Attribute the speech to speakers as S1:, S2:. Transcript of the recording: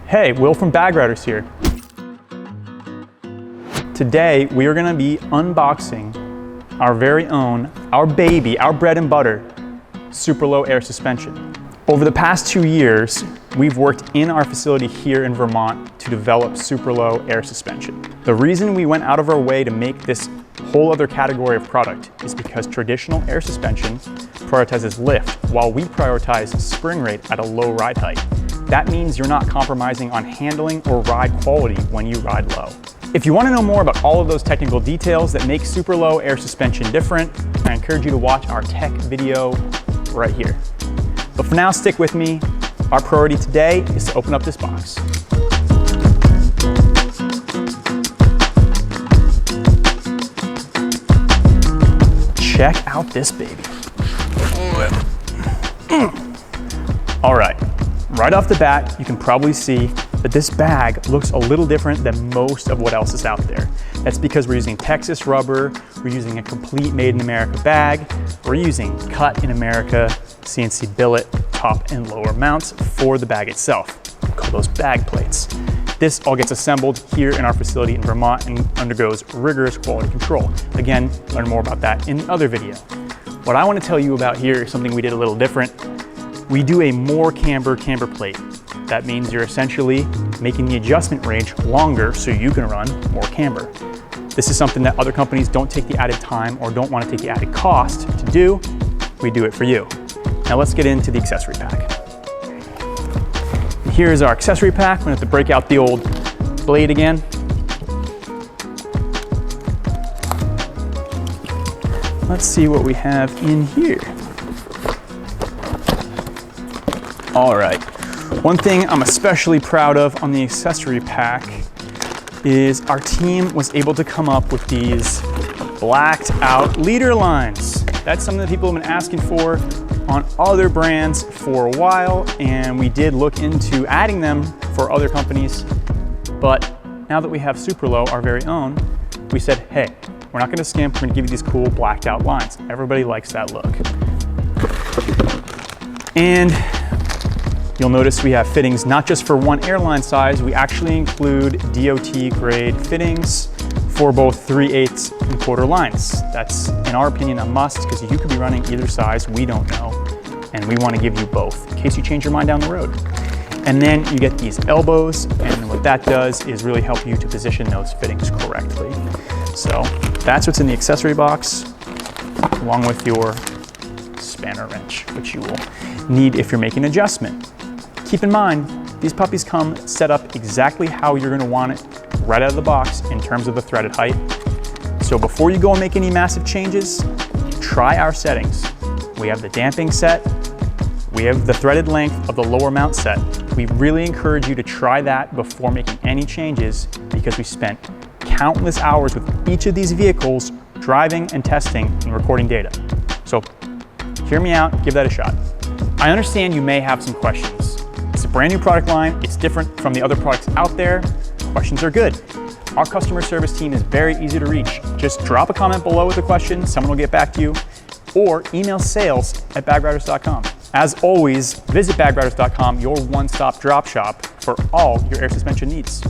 S1: Hey, Will from Bag Riders here. Today, we are gonna be unboxing our very own, our baby, our bread and butter, super low air suspension. Over the past 2 years, we've worked in our facility here in Vermont to develop super low air suspension. The reason we went out of our way to make this whole other category of product is because traditional air suspension prioritizes lift while we prioritize spring rate at a low ride height. That means you're not compromising on handling or ride quality when you ride low. If you want to know more about all of those technical details that make super low air suspension different, I encourage you to watch our tech video right here. But for now, stick with me. Our priority today is to open up this box. Check out this baby. All right off the bat, you can probably see that this bag looks a little different than most of what else is out there. That's because we're using Texas rubber, we're using a complete made in America bag, we're using cut in America CNC billet top and lower mounts for the bag itself. We call those bag plates. This all gets assembled here in our facility in Vermont and undergoes rigorous quality control. Again, learn more about that in the other video. What I want to tell you about here is something we did a little different. We do a more camber plate. That means you're essentially making the adjustment range longer so you can run more camber. This is something that other companies don't take the added time or don't want to take the added cost to do. We do it for you. Now let's get into the accessory pack. Here's our accessory pack. I'm gonna have to break out the old blade again. Let's see what we have in here. All right, one thing I'm especially proud of on the accessory pack is our team was able to come up with these blacked out leader lines. That's something that people have been asking for on other brands for a while, and we did look into adding them for other companies, but now that we have Super Low, our very own, we said, hey, we're not gonna skimp, we're gonna give you these cool blacked out lines. Everybody likes that look. And you'll notice we have fittings not just for one airline size, we actually include DOT grade fittings for both 3/8 and quarter lines. That's, in our opinion, a must because you could be running either size, we don't know, and we want to give you both in case you change your mind down the road. And then you get these elbows, and what that does is really help you to position those fittings correctly. So that's what's in the accessory box, along with your spanner wrench, which you will need if you're making an adjustment. Keep in mind, these puppies come set up exactly how you're going to want it right out of the box in terms of the threaded height. So before you go and make any massive changes, try our settings. We have the damping set, we have the threaded length of the lower mount set. We really encourage you to try that before making any changes because we spent countless hours with each of these vehicles driving and testing and recording data. So hear me out, give that a shot. I understand you may have some questions. It's a brand new product line. It's different from the other products out there. Questions are good. Our customer service team is very easy to reach. Just drop a comment below with a question. Someone will get back to you, or email sales@bagriders.com. As always, visit bagriders.com, your one-stop drop shop for all your air suspension needs.